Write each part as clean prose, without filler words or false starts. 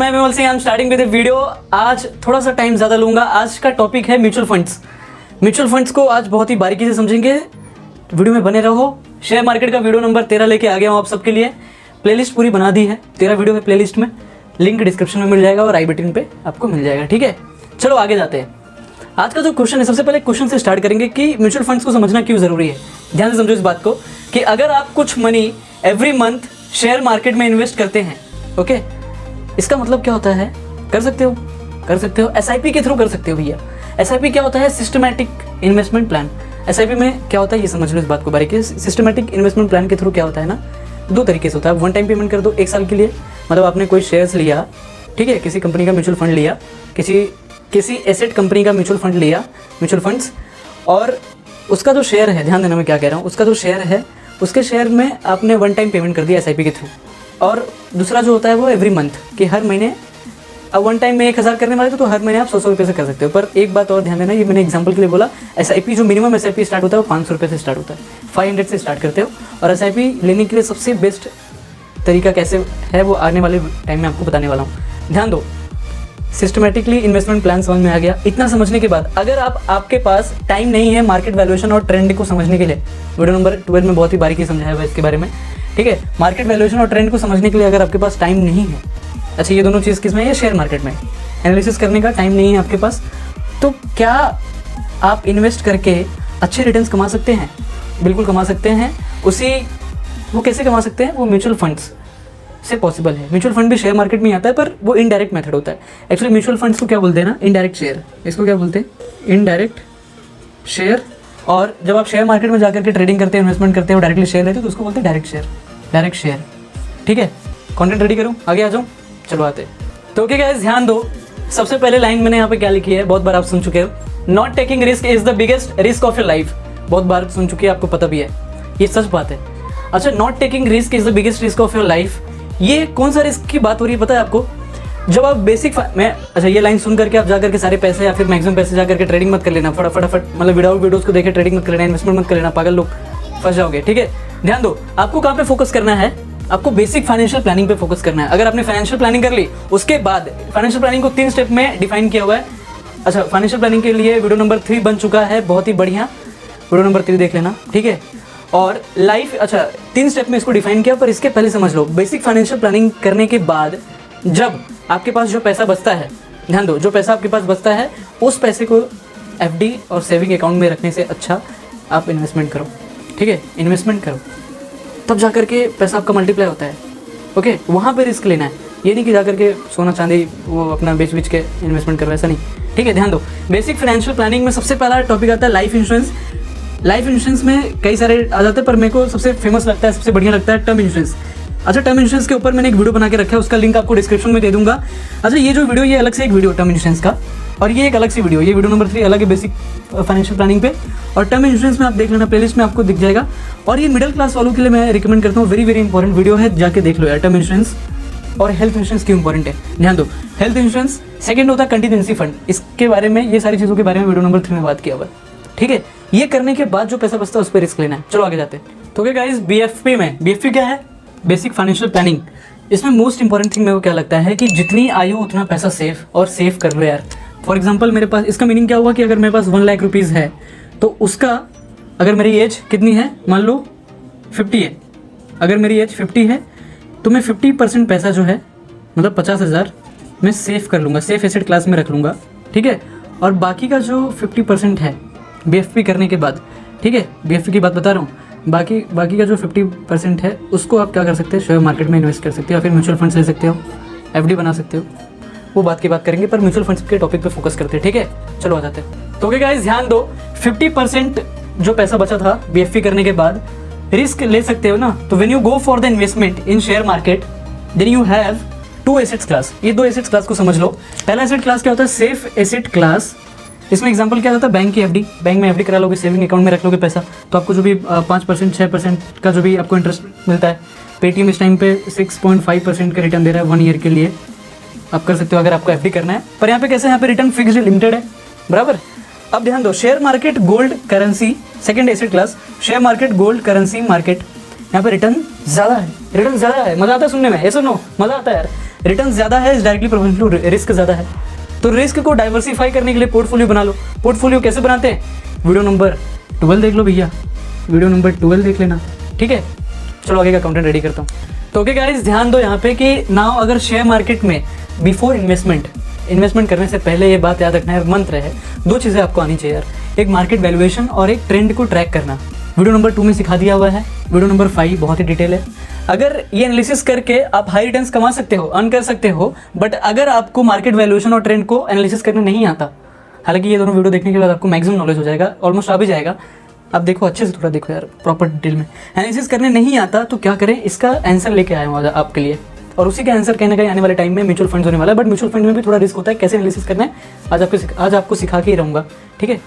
मैं Vimal Singh, I am starting with video. आज थोड़ा सा टाइम ज़्यादा लूँगा। आज का टॉपिक है म्यूचुअल फंड्स। म्यूचुअल फंड्स को आज बहुत ही बारीकी से समझेंगे। वीडियो में बने रहो। शेयर मार्केट का वीडियो नंबर 13 लेके आ गया हूँ आप सबके लिए। प्लेलिस्ट पूरी बना दी है, 13 वीडियो है प्लेलिस्ट में, लिंक डिस्क्रिप्शन में मिल जाएगा और आई बटन पे आपको मिल जाएगा। ठीक है, चलो आगे जाते हैं। आज का जो क्वेश्चन है, सबसे पहले क्वेश्चन से स्टार्ट करेंगे कि म्यूचुअल फंड्स को समझना क्यों ज़रूरी है। ध्यान से समझो इस बात को कि अगर आप कुछ money every month share market में इन्वेस्ट करते हैं, ओके, इसका मतलब क्या होता है? कर सकते हो एसआईपी के थ्रू कर सकते हो भैया। एसआईपी क्या होता है? Systematic investment plan. एसआईपी में क्या होता है ये समझ लो इस बात को बारीकी से। सिस्टमैटिक इन्वेस्टमेंट प्लान के थ्रू क्या होता है ना, दो तरीके से होता है। वन टाइम पेमेंट कर दो 1 साल के लिए, मतलब आपने कोई शेयर्स लिया, ठीक है, किसी कंपनी का म्यूचुअल फंड लिया, किसी एसेट कंपनी का म्यूचुअल फंड लिया, म्यूचुअल फंड्स, और उसका जो शेयर है, ध्यान देना मैं क्या कह रहा हूँ, उसका जो शेयर है, उसके शेयर में आपने वन टाइम पेमेंट कर दिया एसआईपी के थ्रू। और दूसरा जो होता है वो एवरी मंथ, कि हर महीने, अब वन टाइम में 1000 करने वाले तो हर महीने आप 100 रुपये से कर सकते हो। पर एक बात और ध्यान देना, ये मैंने एग्जांपल के लिए बोला, एसआईपी जो मिनिमम एसआईपी स्टार्ट होता है वो 500 रुपये से स्टार्ट होता है, 500 से स्टार्ट करते हो। और एसआईपी लेने के लिए सबसे बेस्ट तरीका कैसे है वो आने वाले टाइम में आपको बताने वाला हूँ। ध्यान दो, सिस्टमेटिकली इन्वेस्टमेंट प्लान समझ में आ गया। इतना समझने के बाद अगर आपके पास टाइम नहीं है मार्केट वैल्यूएशन और ट्रेंड को समझने के लिए, वीडियो नंबर 12 में बहुत ही बारीकी समझाया हुआ है इसके बारे में, ठीक है। मार्केट वैल्यूएशन और ट्रेंड को समझने के लिए अगर आपके पास टाइम नहीं है, अच्छा ये दोनों चीज़ किस में है? शेयर मार्केट में। एनालिसिस करने का टाइम नहीं है आपके पास, तो क्या आप इन्वेस्ट करके अच्छे रिटर्न्स कमा सकते हैं? बिल्कुल कमा सकते हैं। वो कैसे कमा सकते हैं? वो म्यूचुअल फंड्स से पॉसिबल है। म्यूचुअल फंड भी शेयर मार्केट में ही आता है, पर वो इनडायरेक्ट मेथड होता है। एक्चुअली म्यूचुअल फंड्स को क्या बोलते हैं ना, इनडायरेक्ट शेयर। इसको क्या बोलते हैं? Indirect share. और जब आप शेयर मार्केट में जाकर के ट्रेडिंग करते हैं, इन्वेस्टमेंट करते हो, डायरेक्टली शेयर लेते हो, तो उसको बोलते हैं डायरेक्ट शेयर। ठीक है, कंटेंट रेडी करूँ, आगे आ जाऊँ, चलो आते। तो ओके गाइस, ध्यान दो। सबसे पहले लाइन मैंने यहाँ पे क्या लिखी है, बहुत बार आप सुन चुके हो, not taking risk is the biggest risk of your life. बहुत बार सुन चुके हैं, आपको पता भी है, ये सच बात है। अच्छा, not taking risk is the biggest risk of your life, ये कौन सा रिस्क की बात हो रही है पता है आपको? जब आप अच्छा ये लाइन सुन करके आप जाकर के सारे पैसे या फिर मैक्सिमम पैसे जाकर के ट्रेडिंग मत कर लेना, फटाफट, मतलब विदाउट वीडियोस को देखे ट्रेडिंग मत कर लेना, इन्वेस्टमेंट मत कर लेना, पागल लोग, फंस जाओगे। ठीक है, ध्यान दो, आपको कहाँ पे फोकस करना है? आपको बेसिक फाइनेंशियल प्लानिंग पे फोकस करना है। अगर आपने फाइनेंशियल प्लानिंग कर ली, उसके बाद फाइनेंशियल प्लानिंग को 3 स्टेप में डिफाइन किया हुआ है। अच्छा, फाइनेंशियल प्लानिंग के लिए वीडियो नंबर 3 बन चुका है, बहुत ही बढ़िया, वीडियो नंबर 3 देख लेना, ठीक है। और लाइफ, अच्छा 3 स्टेप में इसको डिफाइन किया, पर इसके पहले समझ लो, बेसिक फाइनेंशियल प्लानिंग करने के बाद जब आपके पास जो पैसा बचता है, ध्यान दो, जो पैसा आपके पास बचता है, उस पैसे को एफडी और सेविंग अकाउंट में रखने से अच्छा आप इन्वेस्टमेंट करो, ठीक है, इन्वेस्टमेंट करो, तब जाकर के पैसा आपका मल्टीप्लाई होता है। ओके, वहाँ पे रिस्क लेना है, ये नहीं कि जाकर के सोना चांदी वो अपना बेच के इन्वेस्टमेंट करो, ऐसा नहीं, ठीक है। ध्यान दो, बेसिक फाइनेंशियल प्लानिंग में सबसे पहला टॉपिक आता है लाइफ इंश्योरेंस। लाइफ इंश्योरेंस में कई सारे आ जाते हैं, पर मेरे को सबसे फेमस लगता है, सबसे बढ़िया लगता है टर्म इंश्योरेंस। अच्छा, टर्म इंश्योरेंस के ऊपर मैंने एक वीडियो बना के रखा है, उसका लिंक आपको डिस्क्रिप्शन में दे दूंगा। अच्छा, ये जो वीडियो, ये अलग से एक वीडियो टर्म इंश्योरेंस का, और ये एक अलग सी वीडियो, ये वीडियो नंबर 3 अलग है बेसिक फाइनेंशियल प्लानिंग पे, और टर्म इंश्योरेंस में आप देख लेना, प्लेलिस्ट में आपको दिख जाएगा। और ये मिडिल क्लास वालों के लिए मैं रिकमेंड करता हूँ, वेरी इंपॉर्टेंट वीडियो है, जाके देख लो यार। टर्म इंश्योरेंस और हेल्थ इंश्योरेंस क्यों इंपॉर्टेंट है, ध्यान दो। हेल्थ इंश्योरेंस, सेकंड होता है कंटीजेंसी फंड, इसके बारे में, ये सारी चीज़ों के बारे में वीडियो नंबर 3 में बात किया हुआ, ठीक है। ये करने के बाद जो पैसा बचता है उस पर रिस्क लेना है। चलो आगे जाते हैं। तो क्या गाइस, बीएफपी क्या है? Basic financial planning. इसमें मोस्ट इंपॉर्टेंट थिंग मेरे को क्या लगता है कि जितनी आयु उतना पैसा सेव कर लो यार। फॉर एग्जाम्पल, मेरे पास, इसका मीनिंग क्या हुआ कि अगर मेरे पास 1 लाख रुपीज़ है, तो उसका, अगर मेरी एज कितनी है, मान लो 50 है, अगर मेरी एज 50 है, तो मैं 50% पैसा जो है, मतलब 50,000 मैं सेव कर लूँगा, सेफ एसेट क्लास में रख लूँगा, ठीक है। और बाकी का जो 50% है बीएफपी करने के बाद, ठीक है, बीएफपी की बात बता रहा हूँ, बाकी का जो 50% है, उसको आप क्या कर सकते हैं? शेयर मार्केट में इन्वेस्ट कर सकते हो, या फिर म्यूचुअल फंड्स ले सकते हो, एफडी बना सकते हो, वो बात की बात करेंगे, पर म्यूचुअल फंड्स के टॉपिक पे फोकस करते हैं, ठीक है। चलो आ जाते हैं। तो ओके गाइस, ध्यान दो, 50% जो पैसा बचा था बीएफपी करने के बाद, रिस्क ले सकते हो ना, तो when you go for the investment in share market, then you have 2 assets class. ये 2 एसेट्स क्लास को समझ लो। पहला एसेट क्लास क्या होता है? Safe asset class. इसमें एग्जांपल क्या होता है? बैंक की एफडी, बैंक में एफडी करा लोगे, सेविंग अकाउंट में रख लोगे पैसा, तो आपको जो भी 5%, 6% का जो भी आपको इंटरेस्ट मिलता है, पेटीएम इस टाइम पे 6.5% का रिटर्न दे रहा है 1 ईयर के लिए, आप कर सकते हो अगर आपको एफडी करना है। पर यहाँ पे कैसे, यहाँ पे रिटर्न फिक्स्ड लिमिटेड है, बराबर। अब ध्यान दो, share market gold currency, second asset class, share market gold currency market, यहाँ पे रिटर्न ज़्यादा है, मज़ा आता है सुनने में, ऐसा नो मज़ा आता है यार। रिटर्न ज़्यादा है is directly proportional to risk ज़्यादा है। तो रिस्क को डाइवर्सिफाई करने के लिए पोर्टफोलियो बना लो। पोर्टफोलियो कैसे बनाते हैं, वीडियो नंबर 12 देख लो भैया, वीडियो नंबर 12 देख लेना, ठीक है। चलो आगे का कंटेंट रेडी करता हूँ। तो ओके गाइस, ध्यान दो यहाँ पे कि नाउ अगर शेयर मार्केट में बिफोर इन्वेस्टमेंट करने से पहले ये बात याद रखना है, मंत्र है, दो चीज़ें आपको आनी चाहिए यार, एक मार्केट वैल्यूएशन और एक ट्रेंड को ट्रैक करना। वीडियो नंबर 2 में सिखा दिया हुआ है, वीडियो नंबर 5 बहुत ही डिटेल है। अगर ये एनालिसिस करके आप हाई रिटर्न्स कमा सकते हो, अर्न कर सकते हो, बट अगर आपको मार्केट वैल्यूएशन और ट्रेंड को एनालिसिस करने नहीं आता, हालांकि ये दोनों वीडियो देखने के बाद आपको मैक्सिमम नॉलेज हो जाएगा, ऑलमोस्ट आ भी जाएगा। आप देखो अच्छे से, थोड़ा देखो यार प्रॉपर डिटेल में। एनालिसिस करने नहीं आता तो क्या करें, इसका आंसर लेके आया हूँ आपके लिए, और उसी का आंसर कहीं ना कहीं आने वाले टाइम में म्यूचुअल फंड्स होने वाला है। बट म्यूचुअल फंड में भी थोड़ा रिस्क होता है, कैसे एनालिसिस करना है आज आपको सिखा के ही रहूँगा, ठीक है।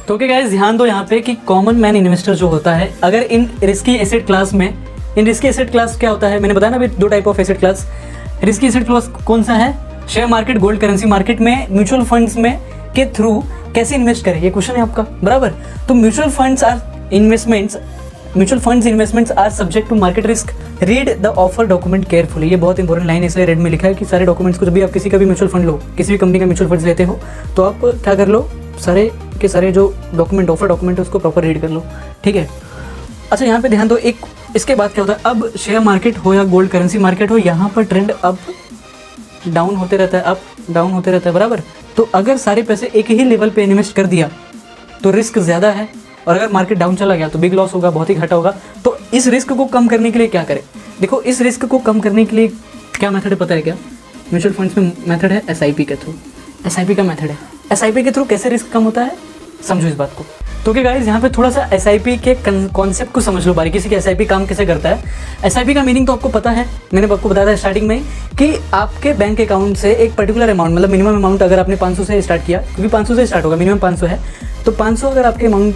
तो ओके गाइस, ध्यान दो यहाँ पे कि कॉमन मैन इन्वेस्टर जो होता है, अगर इन रिस्की एसेट क्लास में, इन रिस्की एसेट क्लास क्या होता है, मैंने बताया ना अभी 2 type of asset class. Risky asset class कौन सा है, share market, gold currency market में म्यूचुअल फंड्स में के थ्रू कैसे इन्वेस्ट करें, ये क्वेश्चन है आपका, बराबर। तो mutual funds investments are subject to market risk, read the offer document carefully. ये बहुत इंपॉर्टेंट लाइन है, इसलिए रेड में लिखा है कि सारे डॉक्यूमेंट्स को, जब भी आप किसी का भी म्यूचुअल फंड लो, किसी भी कंपनी का म्यूचुअल फंड लेते हो, तो आप क्या कर लो, सारे के सारे जो डॉक्यूमेंट, ऑफर डॉक्यूमेंट है उसको प्रॉपर रीड कर लो, ठीक है। अच्छा यहाँ पे ध्यान दो, एक इसके बाद क्या होता है, अब शेयर मार्केट हो या गोल्ड करेंसी मार्केट हो, यहाँ पर ट्रेंड अप डाउन होते रहता है, अप डाउन होते रहता है, बराबर। तो अगर सारे पैसे एक ही लेवल पे इन्वेस्ट कर दिया तो रिस्क ज़्यादा है, और अगर मार्केट डाउन चला गया तो बिग लॉस होगा, बहुत ही घाटा होगा। तो इस रिस्क को कम करने के लिए क्या करें, देखो इस रिस्क को कम करने के लिए क्या मेथड है पता है क्या, म्यूचुअल फंड्स में मेथड है SIP के थ्रू, SIP का मेथड है। SIP के थ्रू कैसे रिस्क कम होता है, समझो इस बात को। तो क्या गाइस, यहाँ पे थोड़ा सा SIP के कॉन्सेप्ट को समझ लो बारीकी से कि SIP काम कैसे करता है। SIP का मीनिंग तो आपको पता है, मैंने आपको बताया था स्टार्टिंग में कि आपके बैंक अकाउंट से एक पर्टिकुलर अमाउंट, मतलब मिनिमम अमाउंट, अगर आपने 500 से स्टार्ट किया, क्योंकि 500 से स्टार्ट होगा, मिनिमम 500 है, तो 500 अगर आपके अमाउंट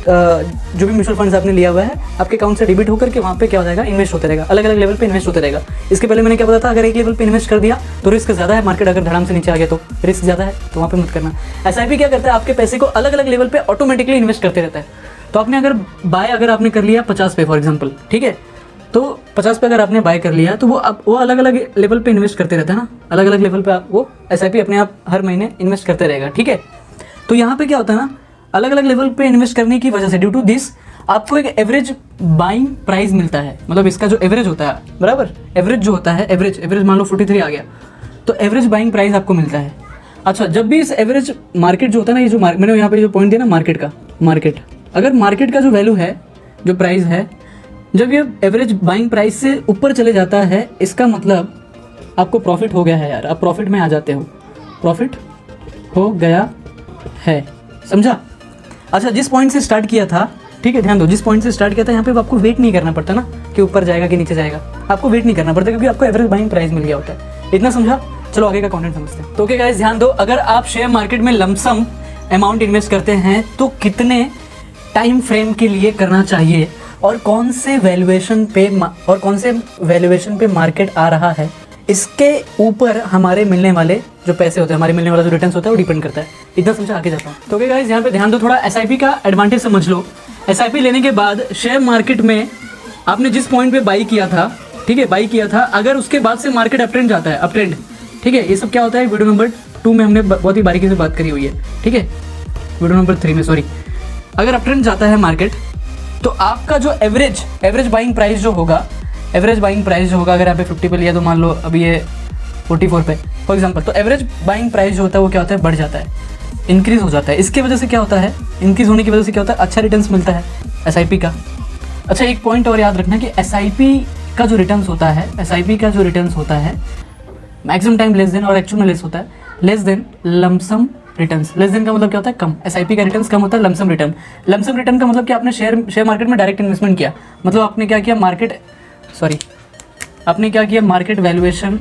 जो भी म्यूचुअल फंड्स आपने लिया हुआ है आपके अकाउंट से डेबिट होकर के वहाँ पे क्या हो जाएगा, इन्वेस्ट होते रहेगा, अलग अलग लेवल पे इन्वेस्ट होते रहेगा। इसके पहले मैंने क्या बताया था, अगर एक लेवल पे इन्वेस्ट कर दिया तो रिस्क ज़्यादा है, मार्केट अगर धड़ाम से नीचे आ गया तो रिस्क ज़्यादा है, तो वहाँ पे मत करना। SIP क्या करता है, आपके पैसे को अलग अलग लेवल पे ऑटोमेटिकली इन्वेस्ट करते रहता है। तो आपने अगर अगर आपने कर लिया 50 पे फॉर एग्जाम्पल, ठीक है, तो 50 पे अगर आपने बाय कर लिया तो वो अलग अलग लेवल पे इन्वेस्ट करते रहता है ना, अलग अलग लेवल पे वो SIP अपने आप हर महीने इन्वेस्ट करते रहेगा, ठीक है। तो यहाँ पे क्या होता है ना, अलग अलग लेवल पे इन्वेस्ट करने की वजह से, ड्यू टू दिस, आपको एक एवरेज बाइंग प्राइस मिलता है, मतलब इसका जो एवरेज होता है, बराबर, एवरेज जो होता है, एवरेज मान लो 43 आ गया, तो एवरेज बाइंग प्राइस आपको मिलता है। अच्छा, जब भी इस एवरेज मार्केट जो होता है ना, ये जो मैंने यहाँ पे जो पॉइंट दिया ना मार्केट, अगर मार्केट का जो वैल्यू है, जो प्राइस है, जब ये एवरेज बाइंग प्राइस से ऊपर चले जाता है, इसका मतलब आपको प्रॉफिट हो गया है यार, आप प्रॉफिट में आ जाते हो, प्रॉफिट हो गया है, समझा। अच्छा, जिस पॉइंट से स्टार्ट किया था, ठीक है, ध्यान दो, जिस पॉइंट से स्टार्ट किया था, यहाँ पे आपको वेट नहीं करना पड़ता ना कि ऊपर जाएगा कि नीचे जाएगा, आपको वेट नहीं करना पड़ता क्योंकि आपको एवरेज बाइंग प्राइस मिल गया होता है। इतना समझा, चलो आगे का कंटेंट समझते हैं। तो ओके गाइस, ध्यान दो, अगर आप शेयर मार्केट में लमसम अमाउंट इन्वेस्ट करते हैं तो कितने टाइम फ्रेम के लिए करना चाहिए, और कौन से वैल्यूएशन पे मार्केट आ रहा है, इसके ऊपर हमारे मिलने वाले जो पैसे होते हैं, हमारे मिलने वाला जो रिटर्न्स होता है वो डिपेंड करता है। इतना समझा, आगे जाता हूँ। तो ओके गाइस, यहाँ पे ध्यान दो, थोड़ा SIP का एडवांटेज समझ लो। SIP लेने के बाद शेयर मार्केट में आपने जिस पॉइंट पे बाई किया था, ठीक है, बाई किया था, अगर उसके बाद से मार्केट अपट्रेंड जाता है, अपट्रेंड, ठीक है, ये सब क्या होता है, वीडियो नंबर 2 में हमने बहुत ही बारीकी से बात करी हुई है, ठीक है, वीडियो नंबर 3 में, सॉरी। अगर अपट्रेंड जाता है मार्केट, तो आपका जो एवरेज बाइंग प्राइस जो होगा, अगर यहाँ पे 50 पे लिया तो मान लो अभी ये 44 पे फॉर एग्जांपल, तो एवरेज बाइंग प्राइस जो होता है वो क्या होता है, बढ़ जाता है, इंक्रीज हो जाता है। इसके वजह से क्या होता है, इंक्रीज होने की वजह से क्या होता है, अच्छा रिटर्न्स मिलता है SIP का। अच्छा, एक पॉइंट और याद रखना कि SIP का जो रिटर्न्स होता है मैक्सिमम टाइम लेस देन, और एक्चुअल में लेस होता है, less than lump sum returns. Less than का मतलब क्या होता है, कम। SIP का रिटर्न्स कम होता है, लमसम रिटर्न का मतलब कि आपने शेयर मार्केट में डायरेक्ट इन्वेस्टमेंट किया, मतलब आपने क्या किया, मार्केट वैल्यूएशन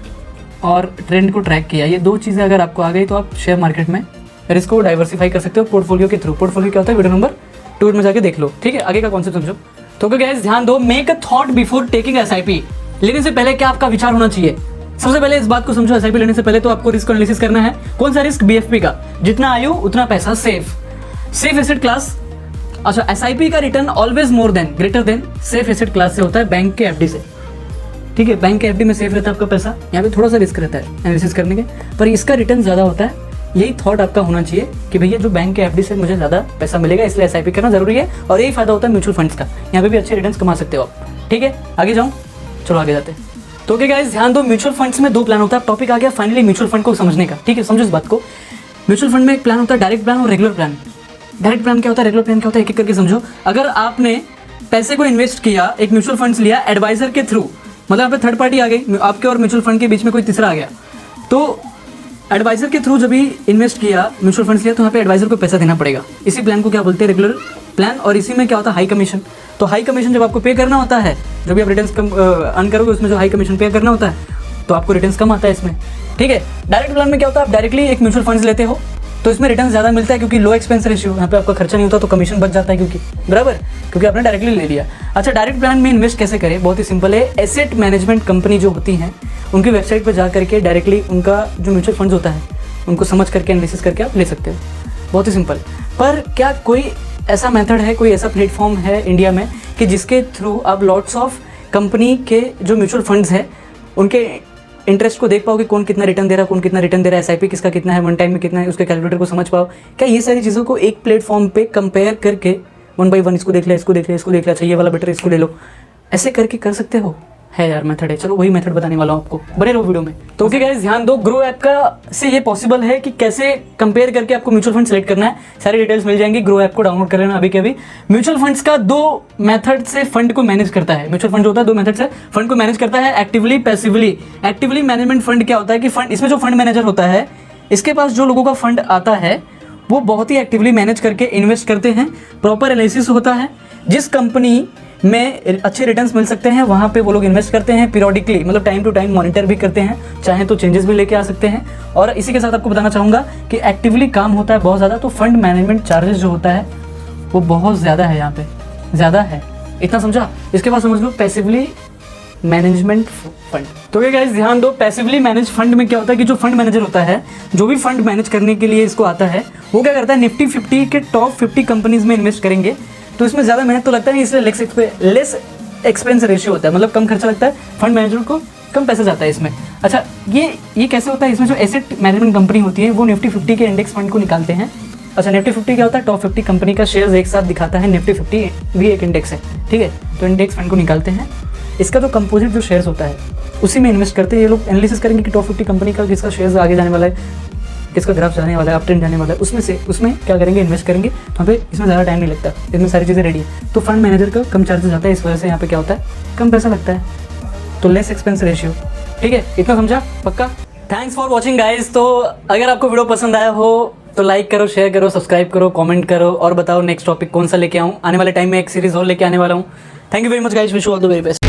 और ट्रेंड को ट्रैक किया। ये 2 चीज़ें अगर आपको आ गई तो आप शेयर मार्केट में रिस्क को डाइवर्सिफाई कर सकते हो पोर्टफोलियो के थ्रू। पोर्टफोलियो क्या होता है, वीडियो नंबर 2 में जाके देख लो, ठीक है। आगे का कॉन्सेप्ट समझो। तो गाइस ध्यान दो, make a thought before taking SIP। लेने से पहले क्या आपका विचार होना चाहिए, सबसे पहले इस बात को समझो, SIP लेने से पहले तो आपको रिस्क एनालिसिस करना है। कौन सा रिस्क, BFP का, जितना आयु उतना पैसा, सेफ एसेट क्लास। अच्छा, SIP का return always greater than safe asset class से होता है, बैंक के FD से, ठीक है, बैंक के एफडी में सेफ रहता है आपका पैसा, यहाँ पे थोड़ा सा रिस्क रहता है एनालिसिस करने के, पर इसका रिटर्न ज़्यादा होता है। यही थॉट आपका होना चाहिए कि भैया जो बैंक के एफडी से मुझे ज़्यादा पैसा मिलेगा, इसलिए एसआईपी करना जरूरी है। और यही फायदा होता है म्यूचुअल फंड्स का, यहाँ पे भी अच्छे रिटर्न कमा सकते हो आप। ठीक है, आगे जाऊँ, चलो आगे जाते हैं। तो ओके गाइस, ध्यान दो, म्यूचुअल फंड्स में 2 प्लान होता है। टॉपिक आ गया फाइनली म्यूचुअल फंड को समझने का। ठीक है, समझो इस बात को। म्यूचुअल फंड में एक प्लान होता है डायरेक्ट प्लान और रेगुलर प्लान। डायरेक्ट प्लान क्या होता है, रेगुलर प्लान क्या होता है, एक एक करके समझो। अगर आपने पैसे को इन्वेस्ट किया, एक म्यूचुअल फंड्स लिया एडवाइजर के थ्रू, मतलब यहाँ पे थर्ड पार्टी आ गई, आपके और म्यूचुअल फंड के बीच में कोई तीसरा आ गया, तो एडवाइजर के थ्रू जब भी इन्वेस्ट किया, म्यूचुअल फंड्स लिया, तो यहाँ पे एडवाइजर को पैसा देना पड़ेगा। इसी प्लान को क्या बोलते हैं, रेगुलर प्लान। और इसी में क्या होता है, हाई कमीशन। तो हाई कमीशन जब आपको पे करना होता है, जब भी आप रिटर्न्स कम अर्न करोगे, उसमें जो हाई कमीशन पे करना होता है, तो आपको रिटर्न्स कम आता है इसमें। ठीक है, डायरेक्ट प्लान में क्या होता है, आप डायरेक्टली एक म्यूचुअल फंड्स लेते हो, तो इसमें रिटर्न ज़्यादा मिलता है क्योंकि लो एक्सपेंस रेशियो, यहाँ पे आपका खर्चा नहीं होता, तो कमीशन बच जाता है क्योंकि बराबर, क्योंकि आपने डायरेक्टली ले लिया। अच्छा, डायरेक्ट प्लान में इन्वेस्ट कैसे करें, बहुत ही सिंपल है। एसेट मैनेजमेंट कंपनी जो होती हैं, उनकी वेबसाइट पर जा करके डायरेक्टली उनका जो म्यूचुअल फंड्स होता है, उनको समझ करके एनालिसिस करके आप ले सकते हो, बहुत ही सिंपल। पर क्या कोई ऐसा मेथड है, कोई ऐसा प्लेटफॉर्म है इंडिया में कि जिसके थ्रू आप लॉट्स ऑफ कंपनी के जो म्यूचुअल फंड्स हैं, उनके इंटरेस्ट को देख पाओगे, कौन कितना रिटर्न दे रहा है, कौन कितना रिटर्न दे रहा है, एसआईपी किसका कितना है, वन टाइम में कितना है, उसके कैलकुलेटर को समझ पाओ। क्या ये सारी चीज़ों को एक प्लेटफॉर्म पे कंपेयर करके 1 by 1 इसको देख लिया, इसको देख लिया, इसको देख लिया, अच्छा ये वाला बेटर, इसको ले लो, ऐसे करके कर सकते हो? है यार, मेथड है। चलो वही मेथड बताने वाला हूँ आपको, बने रहो वीडियो में। तो ओके गाइस, ध्यान दो, ग्रो ऐप का से ये पॉसिबल है कि कैसे कंपेयर करके आपको म्यूचुअल फंड सेलेक्ट करना है। सारी डिटेल्स मिल जाएंगी, ग्रो ऐप को डाउनलोड कर लेना अभी के अभी। म्यूचुअल फंड्स का 2 मेथड से फंड को मैनेज करता है। म्यूचुअल फंड जो होता है 2 मेथड से फंड को मैनेज करता है, actively, passively. Actively management fund क्या होता है कि फंड, इसमें जो फंड मैनेजर होता है, इसके पास जो लोगों का फंड आता है, वो बहुत ही एक्टिवली मैनेज करके इन्वेस्ट करते हैं। प्रॉपर एनालिसिस होता है, जिस कंपनी में अच्छे रिटर्न्स मिल सकते हैं वहाँ पे वो लोग इन्वेस्ट करते हैं पीरियडिकली, मतलब टाइम टू टाइम मॉनिटर भी करते हैं, चाहे तो चेंजेस भी लेके आ सकते हैं। और इसी के साथ आपको बताना चाहूँगा कि एक्टिवली काम होता है बहुत ज़्यादा, तो फंड मैनेजमेंट चार्जेस जो होता है वो बहुत ज़्यादा है, यहाँ पे ज़्यादा है, इतना समझा। इसके बाद समझ लो पैसिवली मैनेजमेंट फंड। तो क्या गाइस, ध्यान दो, पैसिवली मैनेज फंड में क्या होता है कि जो फंड मैनेजर होता है, जो भी फंड मैनेज करने के लिए इसको आता है, वो क्या करता है, निफ्टी 50 के टॉप 50 कंपनीज में इन्वेस्ट करेंगे। तो इसमें ज़्यादा मेहनत तो लगता है, इसलिए लेस एक्सपेंस रेशियो होता है, मतलब कम खर्चा लगता है, फंड मैनेजर को कम पैसा जाता है इसमें। अच्छा, ये कैसे होता है, इसमें जो एसेट मैनेजमेंट कंपनी होती है वो निफ्टी 50 के इंडेक्स फंड को निकालते हैं। अच्छा, निफ्टी 50 क्या होता है, टॉप 50 कंपनी का शेयर्स एक साथ दिखाता है, निफ्टी 50 भी एक इंडेक्स है, ठीक है। तो इंडेक्स फंड को निकालते हैं, इसका जो कंपोजिट जो शेयर्स होता है उसी में इन्वेस्ट करते हैं ये लोग। एनालिसिस करेंगे कि टॉप 50 कंपनी का किसका शेयर्स आगे जाने वाला है, किसका ग्राफ जाने वाला है, अप ट्रेंड जाने वाला है, उसमें क्या करेंगे, इन्वेस्ट करेंगे। तो यहाँ पे इसमें ज़्यादा टाइम नहीं लगता, इसमें सारी चीज़ें रेडी है। तो फंड मैनेजर का कम चार्जेस आता है, इस वजह से यहाँ पे क्या होता है, कम पैसा लगता है, तो लेस एक्सपेंस रेशियो। ठीक है, इतना समझा पक्का। Thanks for watching guys. तो अगर आपको वीडियो पसंद आया हो तो लाइक करो, शेयर करो, सब्सक्राइब करो, कमेंट करो और बताओ नेक्स्ट टॉपिक कौन सा लेके आऊँ। आने वाले टाइम में एक सीरीज और लेके आने वाला हूँ। Thank you very much guys, wish you all the very best.